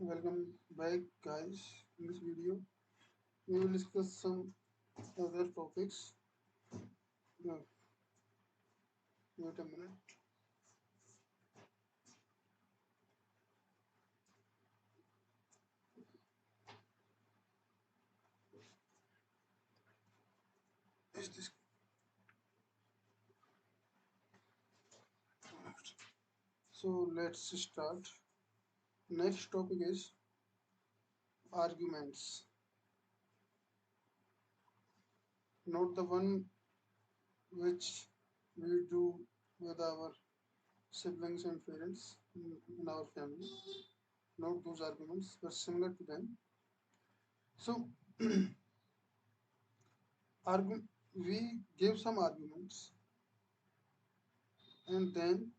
Welcome back, guys. In this video, we will discuss some other topics. Uh, Wait a minute. Is this correct? So let's start. Next topic is arguments. Not the one which we do with our siblings and parents in our family. Not those arguments, but similar to them. So, we give some arguments and then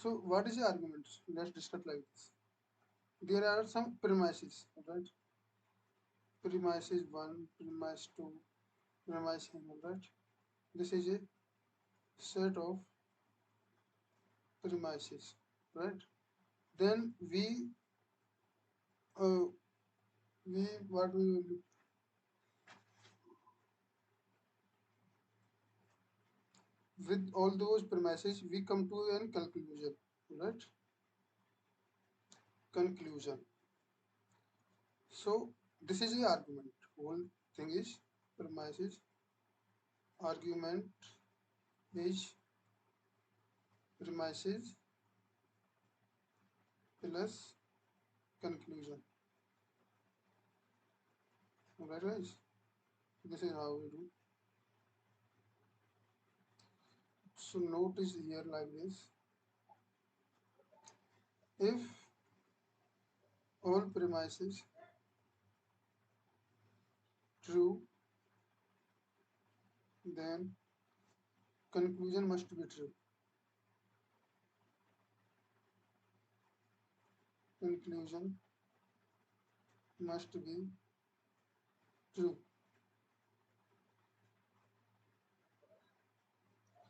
so what is the argument? Let's discuss like this. There are some premises, right? Premises 1, premise 2, premise n, right? This is a set of premises, right? Then uh, we what we will do with all those premises, we come to a conclusion, right? Conclusion. So this is the argument. Whole thing is premises. Argument is premises plus conclusion. Alright, guys. This is how we do. So note is here like this. If all premises true, then conclusion must be true. Conclusion must be true.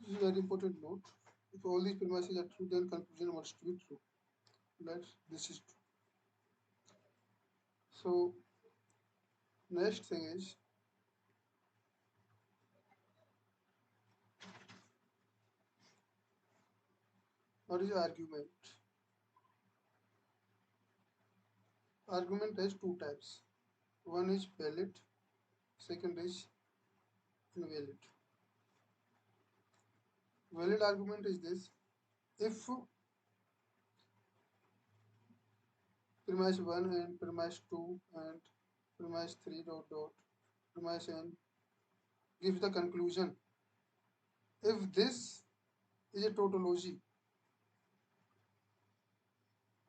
This is a very important note. If all these premises are true, then conclusion must be true. This is true. So next thing is what is argument? Argument has two types. One is valid, second is invalid. Valid argument is this: if premise 1 and premise 2 and premise 3 dot dot premise n gives the conclusion, if this is a tautology,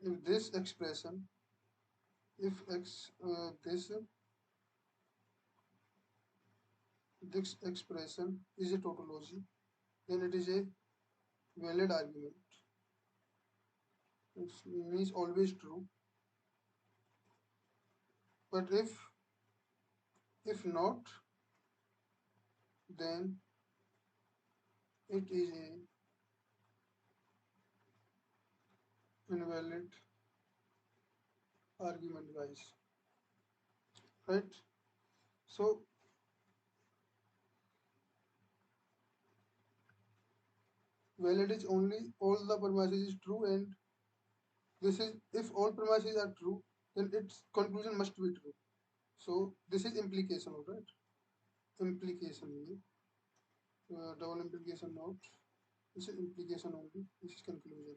if this expression, if this expression is a tautology, then it is a valid argument. It means always true. But if not, then it is a invalid argument, guys. Right? So valid is only all the premises is true, and this is if all premises are true, then its conclusion must be true. So this is implication, right? Implication, double implication note. This is implication only. This is conclusion.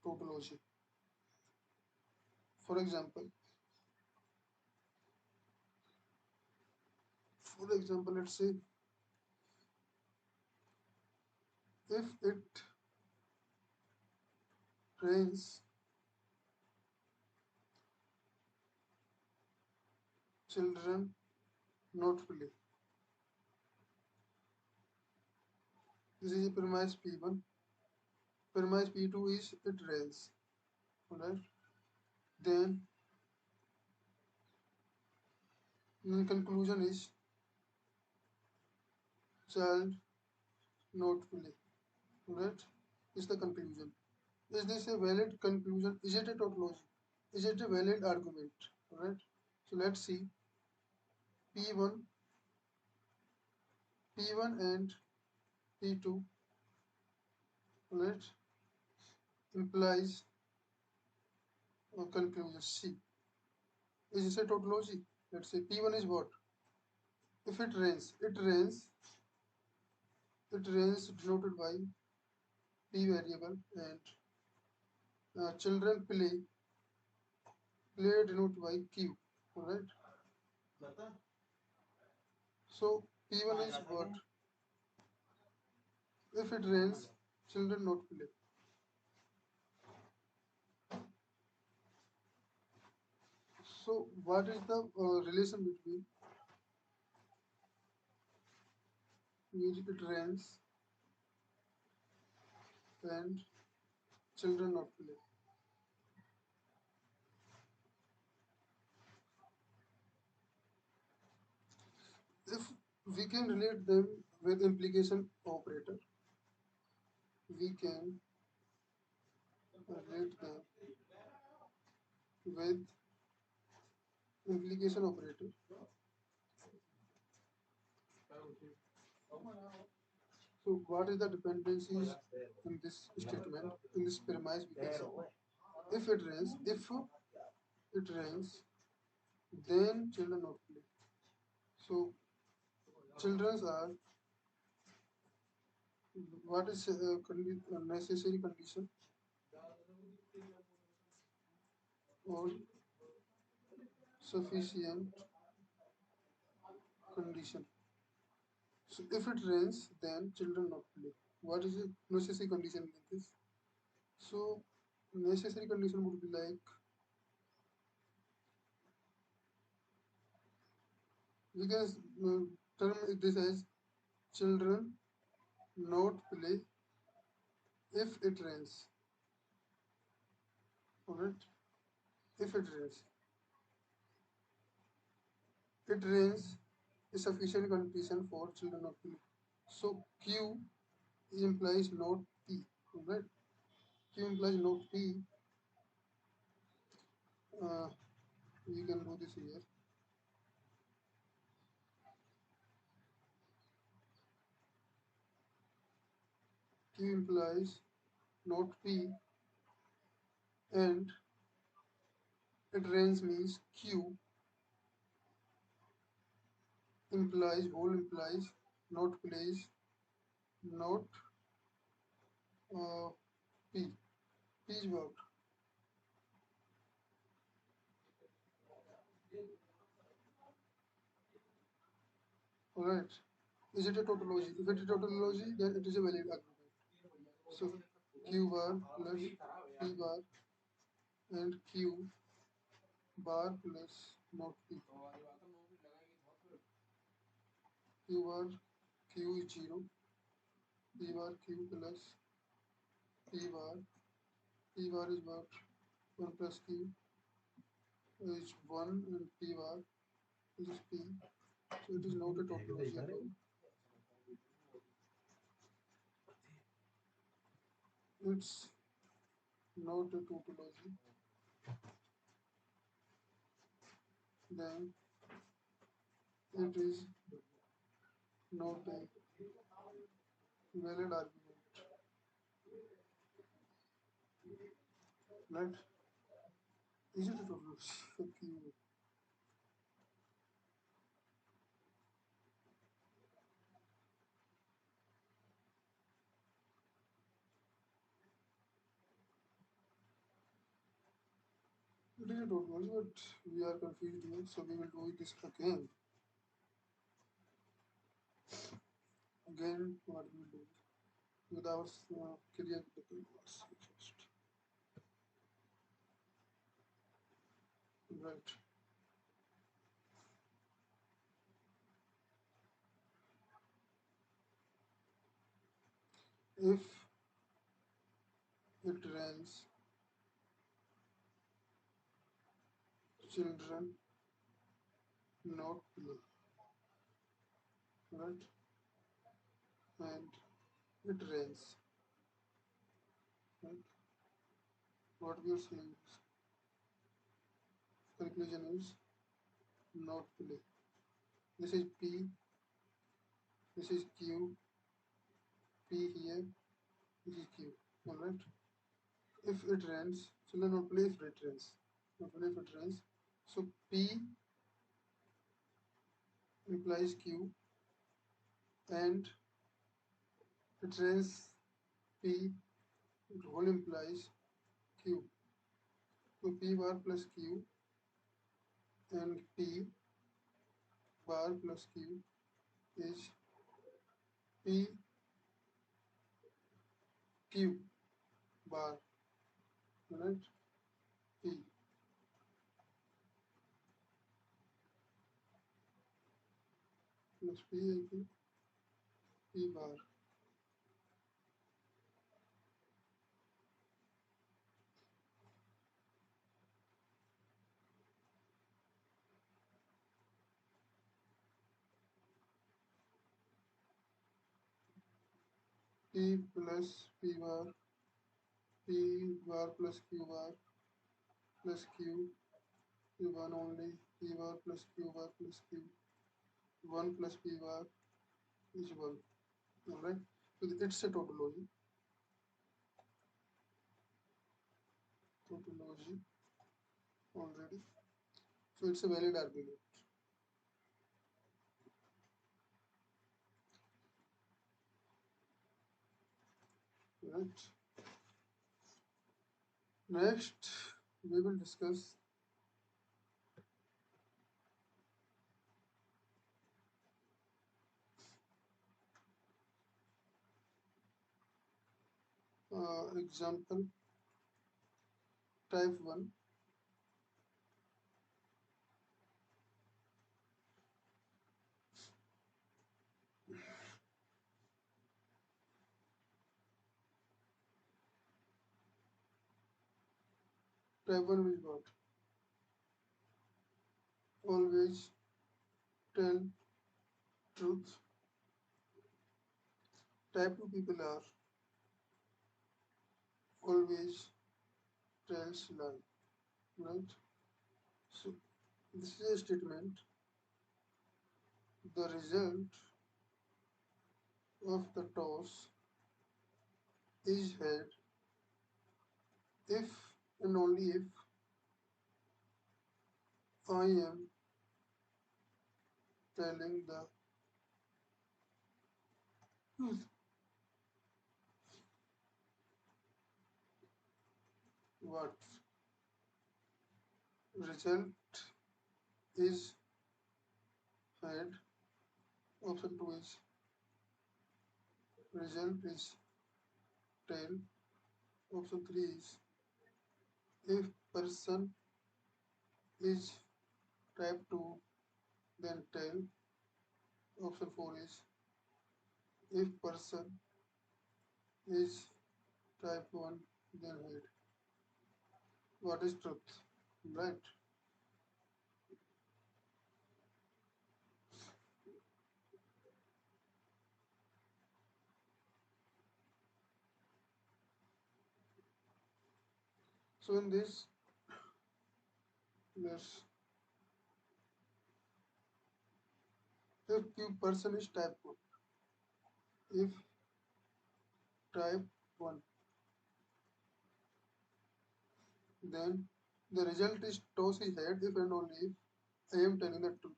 Tautology. For example, let's say if it rains, children not play. This is premise P1. Premise P2 is it rains. Alright. Then in conclusion is child not play. Right? Is the conclusion. Is this a valid conclusion? Is it a tautology? Is it a valid argument? Right? So let's see. P1, P1 and P2, right, implies a conclusion C. Is this a tautology? Let's say P1 is what? If it rains denoted by P variable, and children play denoted by Q, right? So P1 is what? If it rains, children not play. So what is the relation between it rains and children not play? If we can relate them with implication operator, we can relate them with implication operator. So what is the dependencies in this statement, in this premise we can say, if it rains, then children not play. So children are, what is necessary condition or sufficient condition. So if it rains, then children not play. What is the necessary condition in this? So necessary condition would be like, we can term this as children not play if it rains. Alright, if it rains is sufficient condition for children not play. So Q implies not P. Alright, Q implies not P. Uh, we can do this here. Q implies not P, and it rains means Q implies, whole implies, not plays, not P. P is what? Alright. Is it a tautology? If it is a tautology, then it is a valid argument. So Q bar plus P bar and Q bar plus not P. Q bar Q is 0. P bar Q plus P bar. P bar is what? 1 plus Q is 1, and P bar is P. So it is not a tautology at all. It's not a tautology. Then it is not a valid argument. Right? Is it a tautology? Fuck you. It is a tautology, but we are confused here, so we will do this again. Again, what we will do with our clear the first. Right. If it rains, children not play. Right? And it rains. Right? What we are saying is conclusion is not play. This is P, this is Q, P here, this is Q. Alright? If it rains, so no, not play if it rains. Not play if it rains. So P implies Q and it rains P, it whole implies Q. So P bar plus Q and P bar plus Q is P Q bar, right? P plus P equal P bar. P plus P bar, P bar plus Q bar plus Q is 1 only, P bar plus Q bar plus Q, 1 plus P bar is 1. Alright? So it's a tautology. Tautology already. So it's a valid argument. Right? Next, we will discuss example type 1. Type 1 is what? Always tell truth. Type 2 people are always tells lie. Right? So this is a statement. The result of the toss is head if and only if I am telling the truth. What result is head? Option 2 is result is tail. Option 3 is if person is type 2 then tail. Option 4 is if person is type 1 then head. What is truth? Right? So in this, yes, if person is type 1, if type 1, then the result is toss is head if and only if I am telling the truth.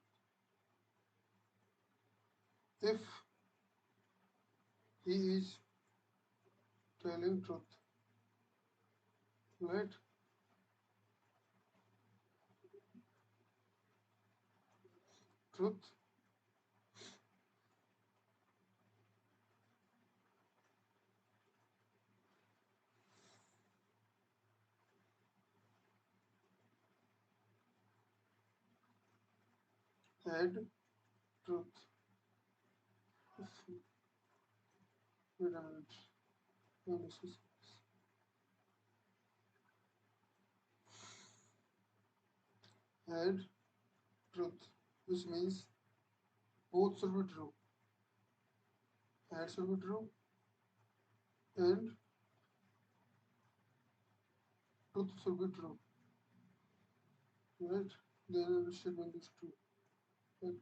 If he is telling truth, right? Truth, head, truth. Wait a minute. This is head, truth, which means both should be true. Head should be true, and truth should be true, right? Then the statement is true. But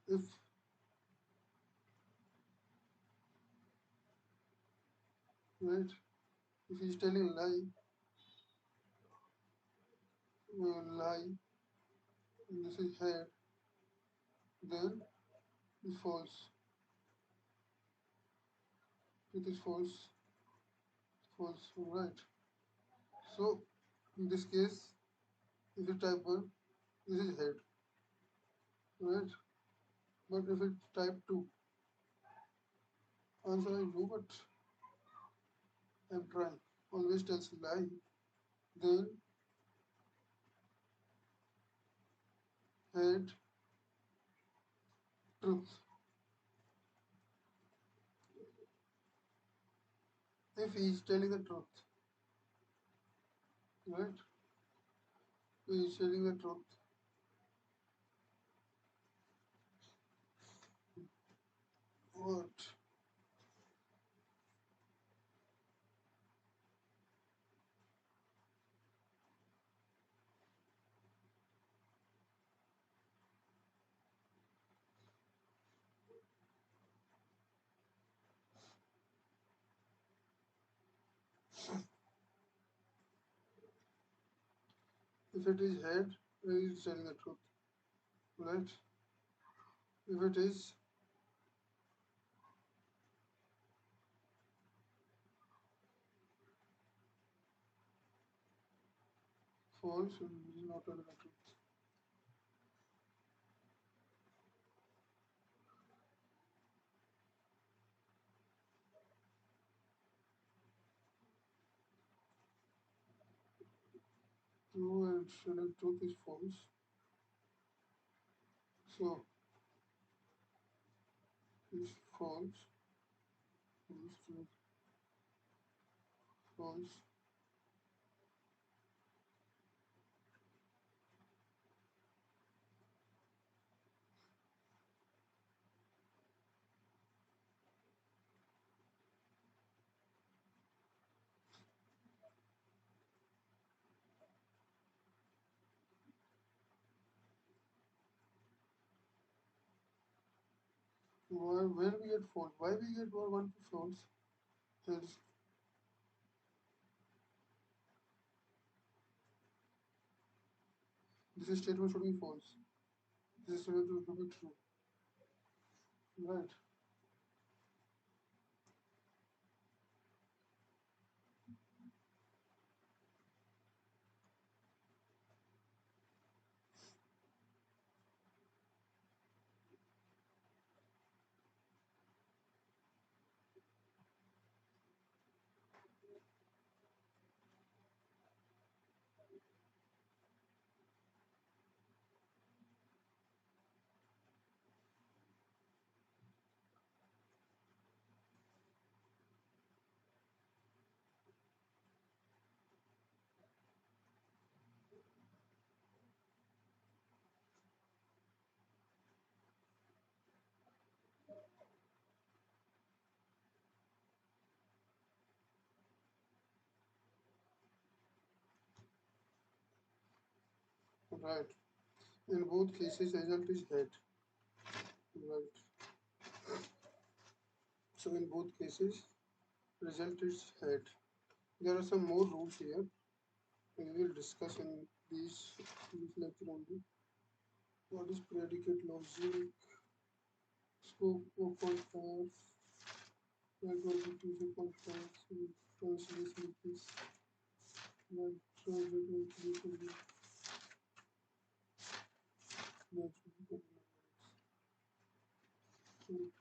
right, if he is telling lie, and this is head, then it's false. It is false, false, right? So in this case, if it's type 1, this is head, right? But if it's type 2, answer I know, but I'm trying. Always tells lie. Then head, truth. If he is telling the truth, right? He is telling the truth. What? If it is head, he is telling the truth, right? If it is false, he is not telling the truth. True and telling truth is false. So it's false, false, truth, false. Why, when we get false? Why we get one false? Hence, this statement should be false. This statement should be true, right? Right. In both cases, result is head. Right. So in both cases, result is head. There are some more rules here. We will discuss in this lecture only. What is predicate logic? Scope of concepts. Network user concepts. Translation is like translation so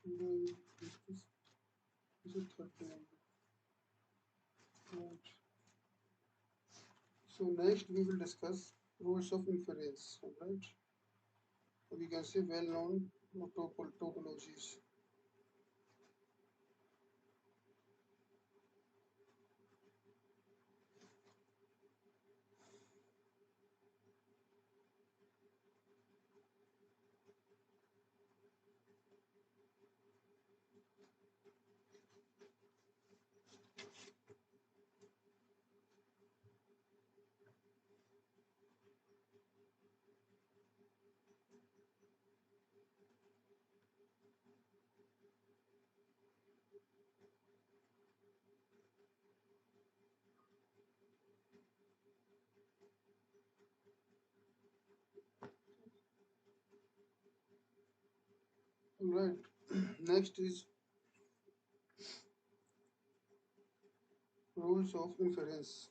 today this is third day. Right. So next we will discuss rules of inference. Right. We can see well-known topologies. Right. Next is rules of inference,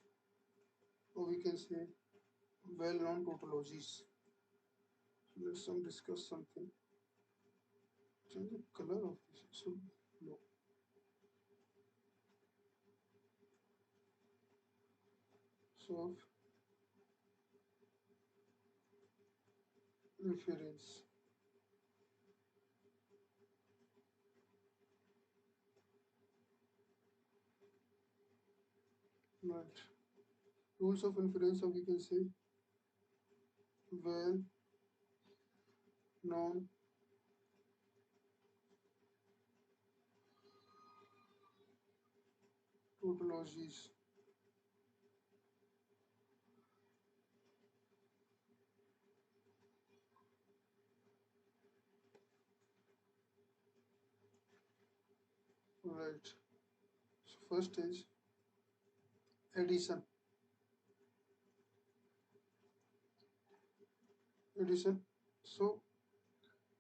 or we can say well-known tautologies. So let's discuss something. Change the color of this. So no. So inference. Right. Rules of inference, or we can say well-known tautologies. Right. So first is addition. Addition. So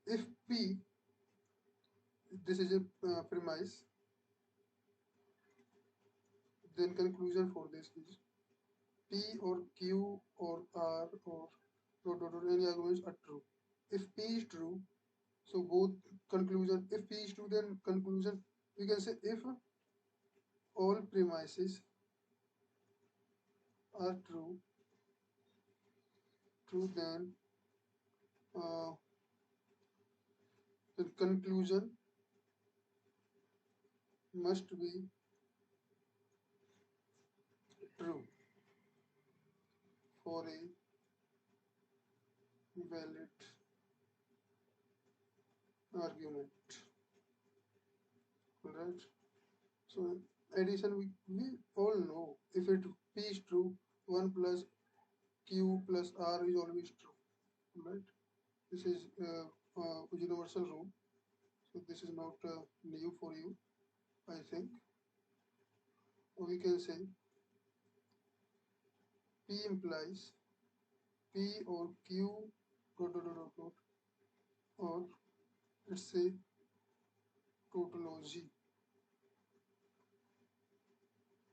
if P, this is a premise, then conclusion for this is P or Q or R or any arguments are true. If P is true, so both conclusion, if P is true, then conclusion, we can say if all premises are true, then uh, the conclusion must be true for a valid argument. Right? So addition, we all know if it P is true, 1 plus Q plus R is always true. Right? This is universal rule. So this is not new for you, I think. Or we can say P implies P or Q dot, or let's say tautology,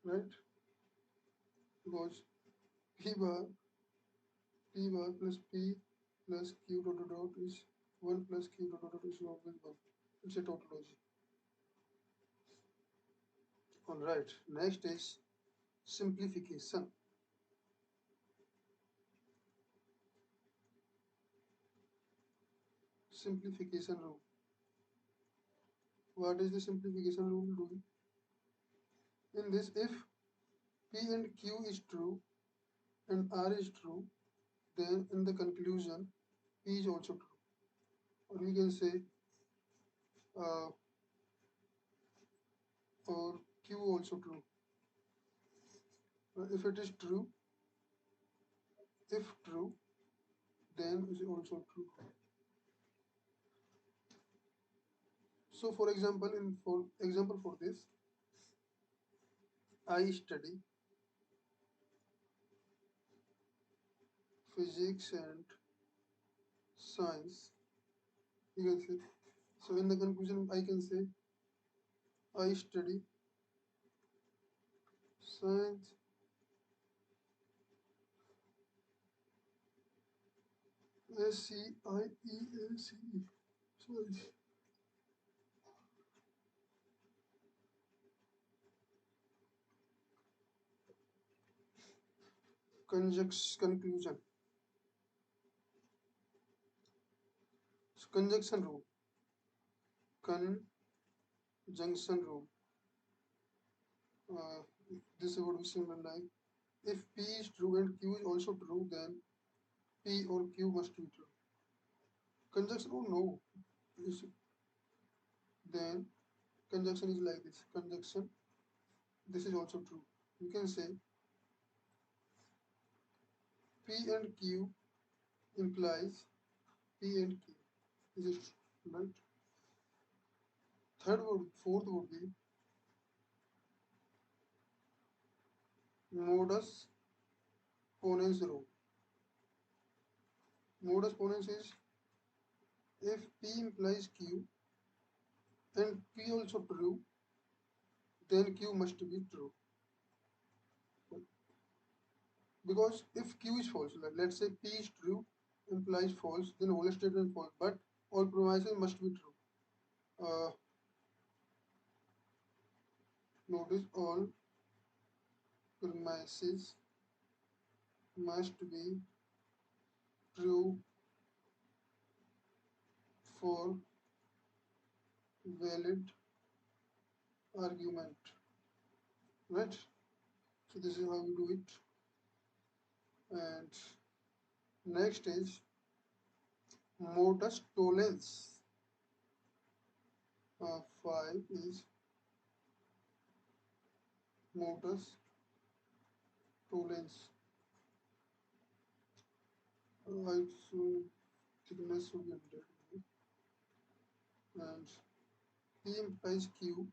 right? Because P bar plus P plus Q dot is 1 plus Q dot is always 1. It's a tautology. Alright, next is simplification. Simplification rule. What is the simplification rule doing? In this, if P and Q is true and R is true, then in the conclusion, P is also true. Or we can say, uh, or Q also true. If it is true, if true, then is also true. So for example, for this, I study physics and science. You can say. So in the conclusion, I can say I study science, SCIENCE. Sorry. Conclusion. So conjunction rule. Conjunction rule. Uh, this would be similar like if P is true and Q is also true, then P or Q must be true. Conjunction, oh no. Then conjunction is like this. Conjunction, this is also true. You can say P and Q implies P and Q. Is it right? Fourth would be modus ponens rule. Modus ponens is if P implies Q, and P also true, then Q must be true. Because if Q is false, let's say P is true implies false, then whole statement false, but all premises must be true. Notice all premises must be true for valid argument, right? So this is how we do it. And next is modus tollens. 5 is modus tollens. Right, so thickness should be 100 and P implies Q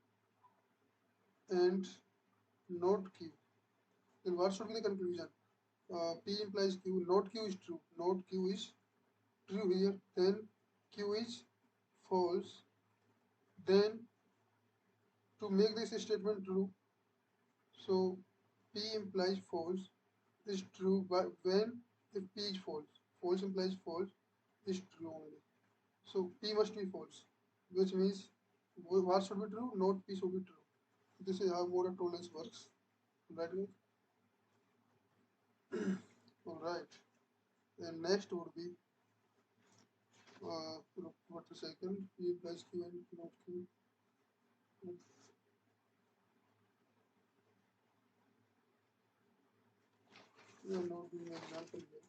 and not Q. Then what should be the conclusion? P implies Q, not Q is true. Not Q is true here. Then Q is false. Then to make this statement true, so P implies false is true, but when if P is false, false implies false is true only. So P must be false, which means what should be true? Not P should be true. This is how model tolerance works. Right? Alright. And next would be what the second P implies Q and not Q. We are not doing an example here.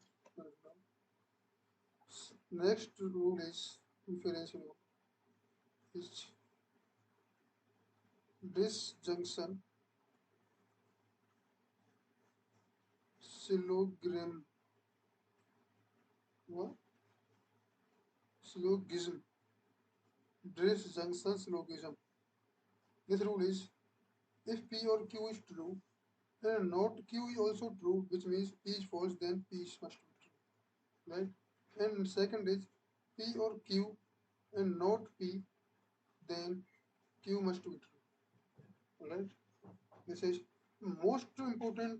Next rule is inference rule. Is disjunction syllogism. What? Syllogism. Disjunction syllogism. This rule is if P or Q is true, then not Q is also true, which means P is false, then P must be true. Right? And second is P or Q and not P, then Q must be true. Alright? This is most important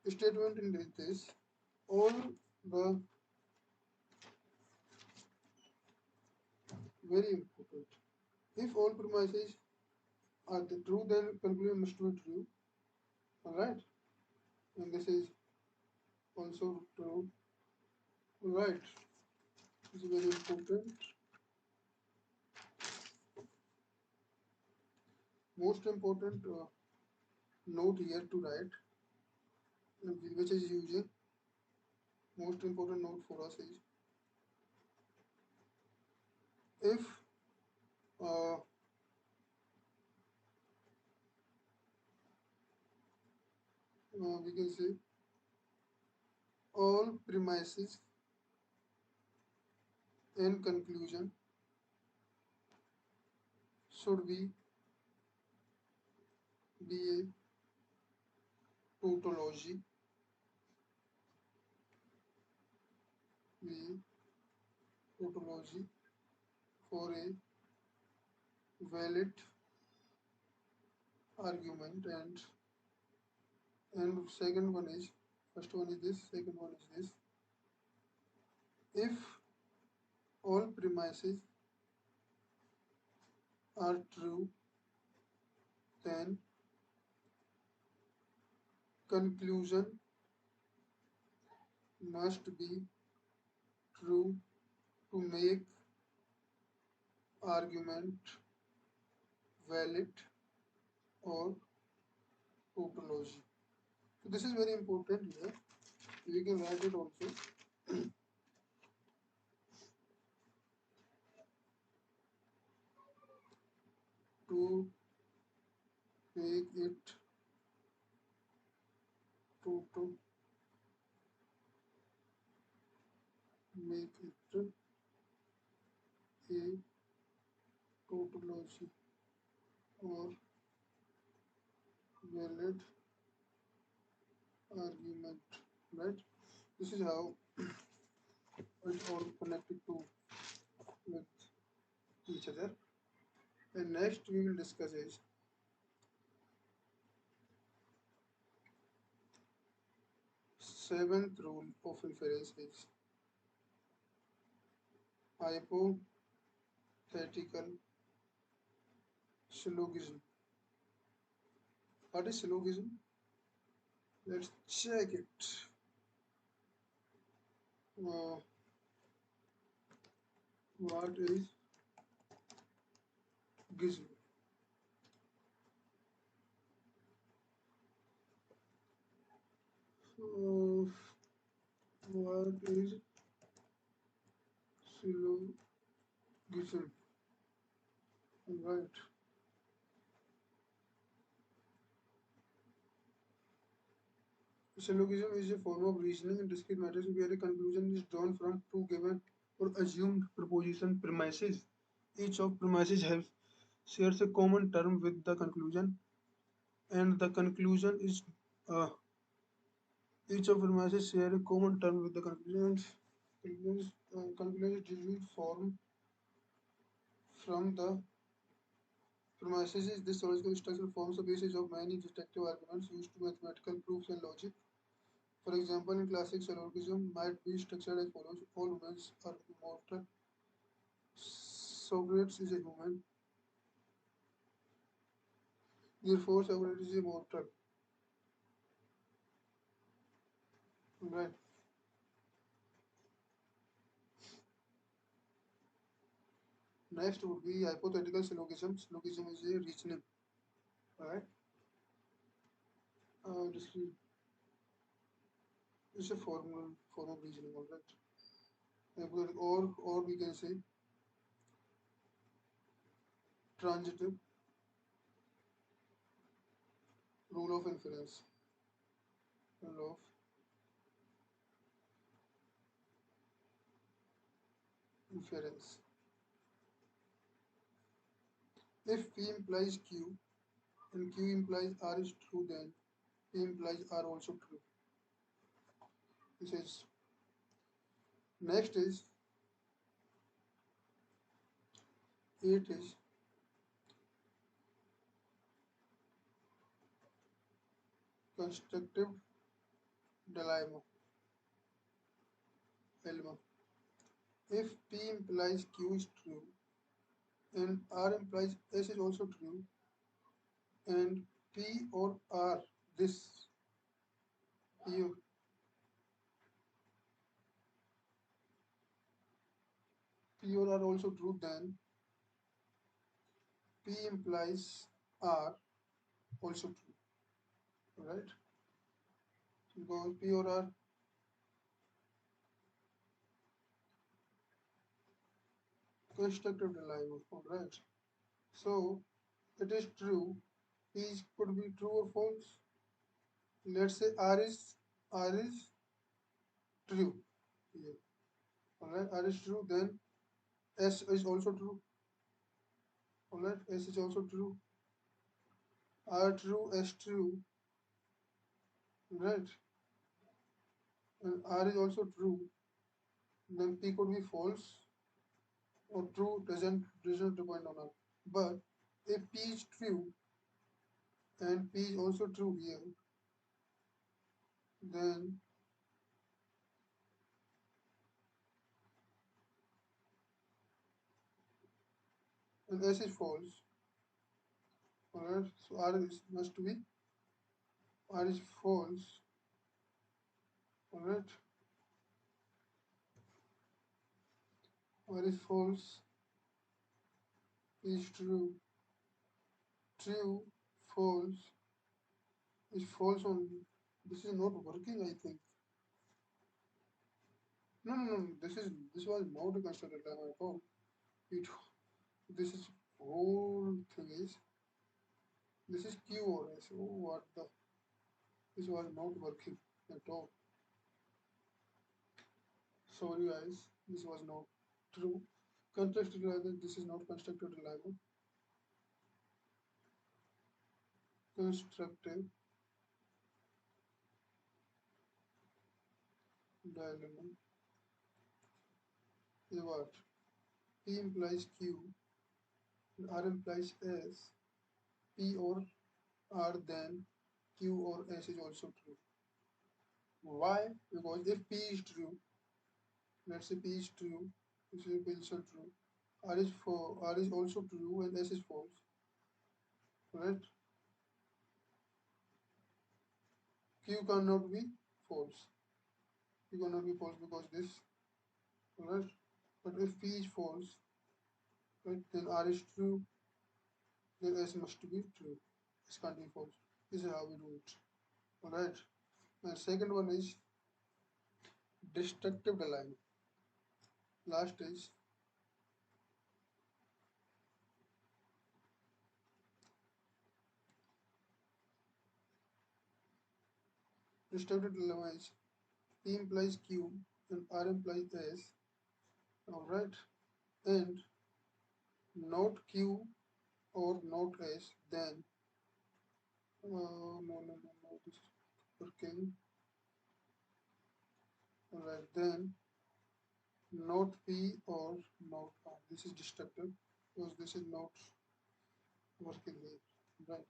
statement in this. All the very important. If all premises are the true, then conclusion must be true. Alright? And this is also true. Alright. This is very important. Most important note here to write, which is using. Most important note for us is if uh, we can say all premises and conclusion should be a tautology, be a tautology for a valid argument, and second one is, first one is this, second one is this. If all premises are true, then conclusion must be true to make argument valid or tautology. So this is very important here. We can write it also. To make it to make it a tautology or valid argument, right? This is how it's all connected to with each other. And next we will discuss is seventh rule of inference is hypothetical syllogism. What is syllogism? Let's check it. Uh, what is gism? So, what is syllogism? Right. Syllogism is a form of reasoning in discrete matters where a conclusion is drawn from two given or assumed proposition premises. Each of premises has shares a common term with the conclusion, and the conclusion is each of premises share a common term with the conclusion. Conclusion is derived from the premises. This logical structure forms the basis of many deductive arguments used to mathematical proofs and logic. For example, in classic syllogism might be structured as follows: all humans are immortal. Socrates is a human, therefore Socrates is immortal. Right. Next would be hypothetical syllogism. Syllogism is a reasoning. Right. Discrete is a form of reasoning. All right. Or we can say transitive rule of inference. Rule of inference. If P implies Q and Q implies R is true, then P implies R also true. This is next is eight is constructive dilemma. Dilemma. If P implies Q is true and R implies S is also true, and P or R this P or, P or R also true, then P implies R also true, right? Because P or R constructive dilemma, alright. So it is true. P could be true or false. Let's say R is true. Yeah. Alright, R is true, then S is also true. Alright, S is also true. R true, S true, right? And R is also true. Then P could be false or true doesn't depend on R. But if P is true and P is also true here, then and S is false. Alright, so must be R is false. Alright, R is false, P is true, true, false is false only. This is not working, I think. No. This was not a constructed lemma at all. It this is whole thing is this is Q or S. Oh, what the this was not working at all. Sorry guys, this was not true. Constructed dilemma. This is not constructed dilemma. Constructive dilemma is what P implies Q, R implies S, P or R, then Q or S is also true. Why? Because if P is true, let's say P is true, this is also true. R is also true and S is false. Right? Q cannot be false. Q cannot be false because this, right? But if P is false, right, then R is true, then S must be true. S can't be false. This is how we do it. Alright. The second one is destructive alignment. Last is destructive dilemma is P implies Q and R implies S. Alright. And not Q or not S, then no, this is working. Alright, then not P or not R. This is destructive because this is not working here. Right.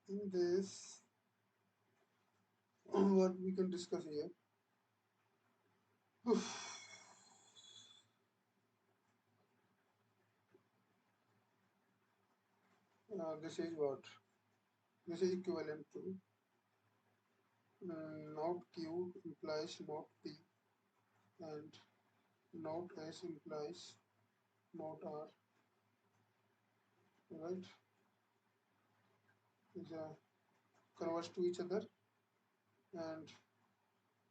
In this, what we can discuss here. This is what? This is equivalent to not Q implies not P and not S implies not R. Right? Is converse to each other and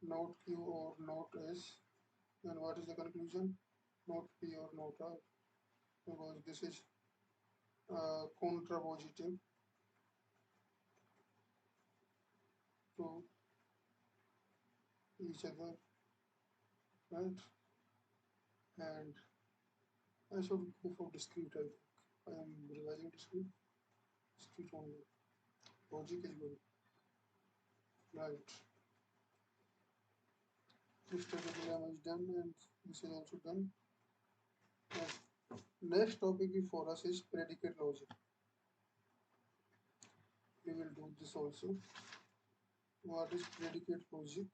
not Q or not S. And what is the conclusion? Not P or not R. Because this is contrapositive to each other, right? And I should go for discrete, I think. I am revising discrete. Discrete only. Logic is good. Right. This diagram is done and this is also done. Yes. Next topic for us is predicate logic. We will do this also. What is predicate logic?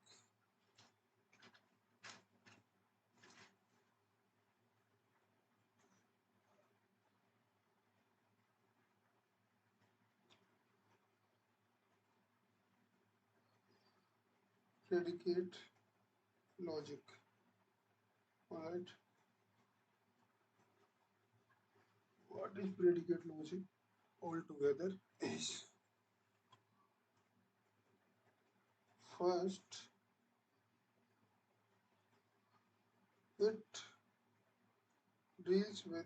Predicate logic. Alright. What is predicate logic? Altogether is first it deals with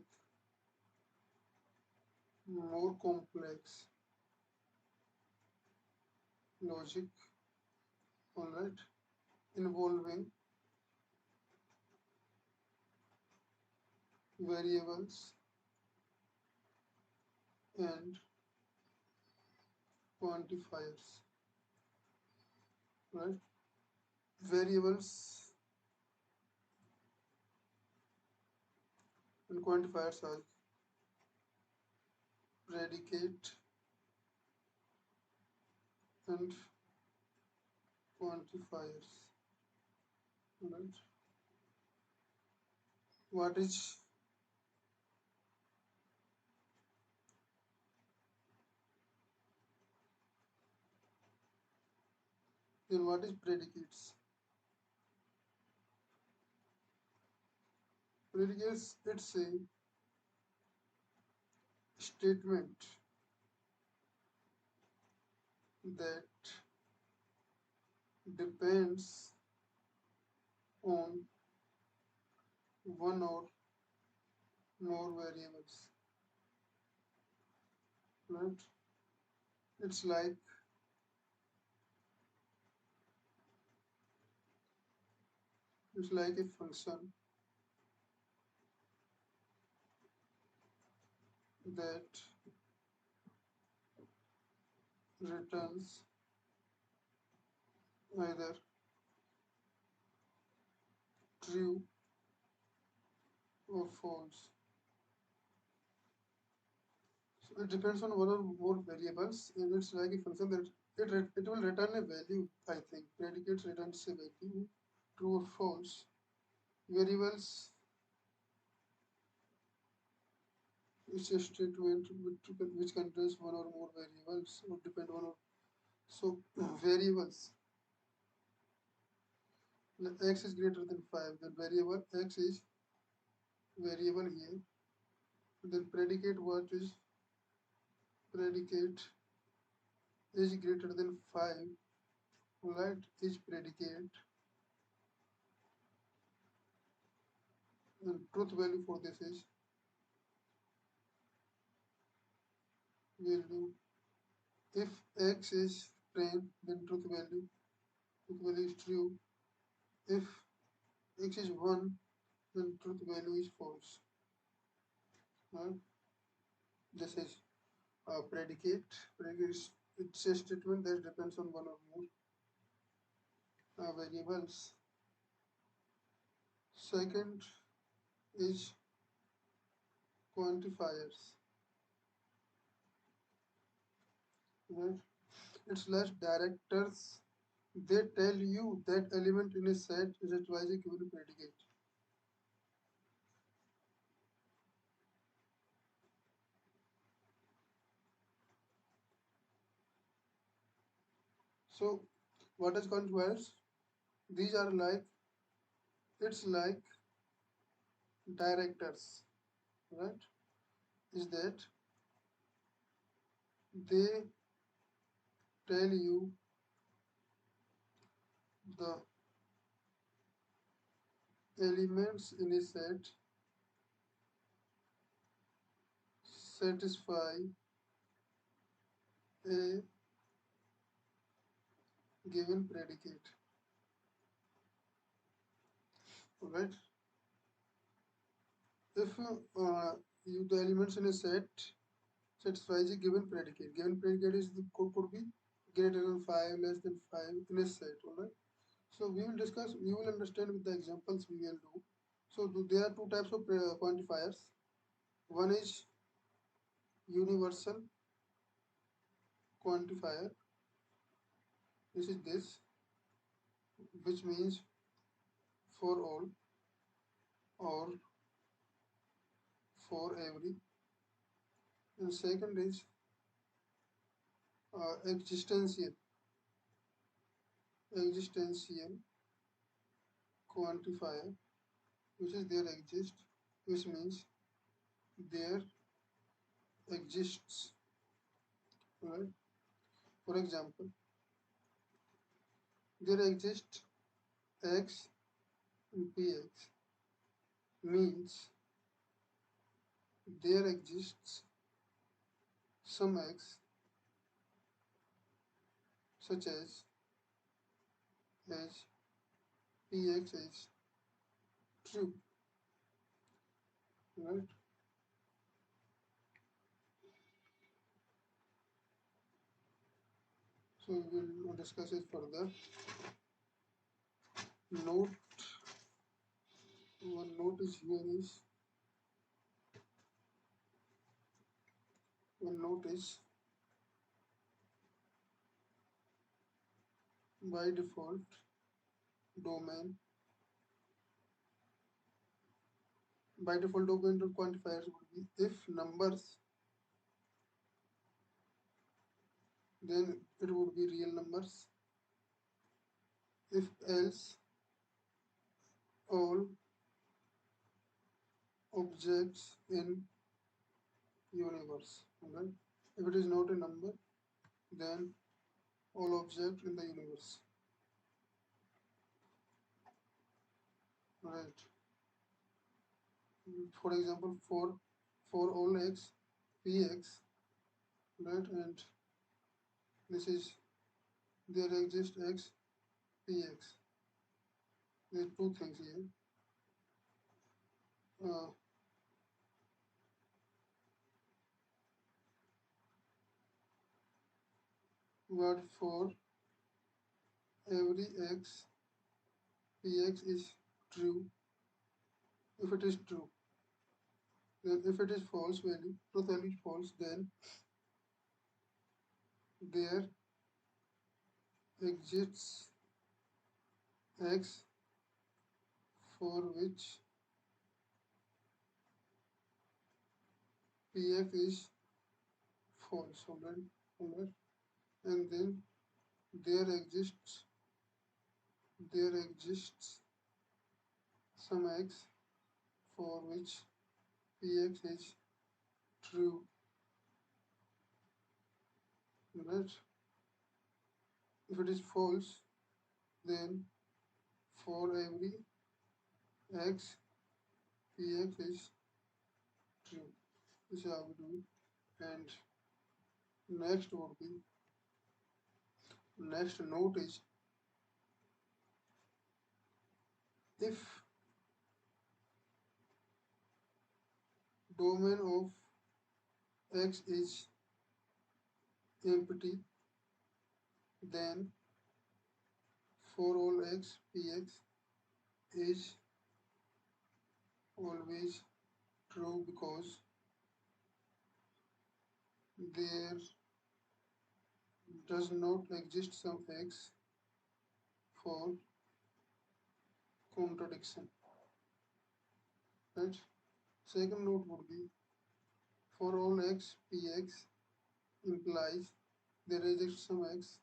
more complex logic, alright, involving variables and quantifiers, right? Variables and quantifiers are predicate and quantifiers, right? What is then what is predicates? Predicates, it's a statement that depends on one or more variables, right? It's like a function that returns either true or false. So it depends on one or more variables, and it's like a function that it will return a value. I think predicates returns a value, true or false. Variables is a statement which contains one or more variables or depend on. So variables. X is greater than 5. Then variable x is variable here. Then predicate what is predicate is greater than 5. Right, is predicate, and truth value for this is value. If x is 10, then truth value is true. If x is 1, then truth value is false. Right? This is predicate. Predicate is it's a statement that depends on one or more variables. Second is quantifiers. Right? It's less directors. They tell you that element in a set is a twice a given predicate. So what is quantifiers? These are like it's like directors, right? Is that they tell you the elements in a set satisfy a given predicate, right? If the elements in a set satisfies a given predicate. Given predicate is could be greater than 5, less than 5 in a set, alright? So we will discuss, we will understand with the examples we will do. So there are two types of quantifiers. One is universal quantifier. This is this, which means for all or for every. And second is existential quantifier, which is there exist, which means there exists, right? For example, there exists x in px, means there exists some x such as px is true, right? So we will discuss it further. Note, one note is here is one note is by default domain of quantifiers would be if numbers, then it would be real numbers. If else, all objects in universe. Okay? If it is not a number, then all objects in the universe. Right. For example, for all x, px, right, and this is there exists x, px. There are two things here. Uh, but for every x, px is true. if it is true. Then if it is false value, truth value is false, then there exists x for which pf is false. Alright. And then there exists there exists some x for which px is true. Right? If it is false, then for every x px is true. This is how we do it. And next would be next note is, if domain of x is empty, then for all x px is always true, because there does not exist some x for contradiction. Right? Second note would be, for all x px implies there exists some x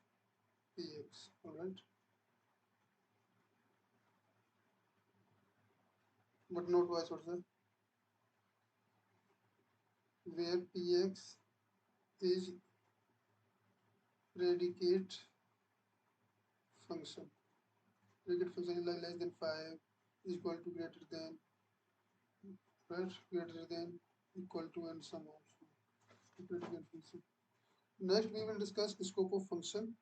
px. Alright, but not vice versa, where px is predicate function. Predicate function is like less than 5, equal to, greater than, right, greater than, equal to, and some also. Predicate function. Next we will discuss scope of function,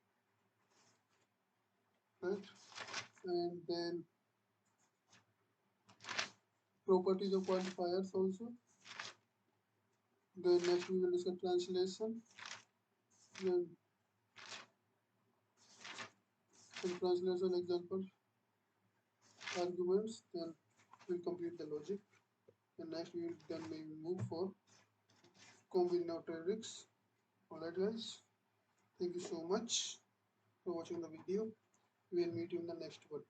right, and then properties of quantifiers also. Then next we will discuss translation. Then some translation example arguments. Then we'll complete the logic. And next we will then we will move for combinatorics. Alright guys, thank you so much for watching the video. We will meet you in the next one.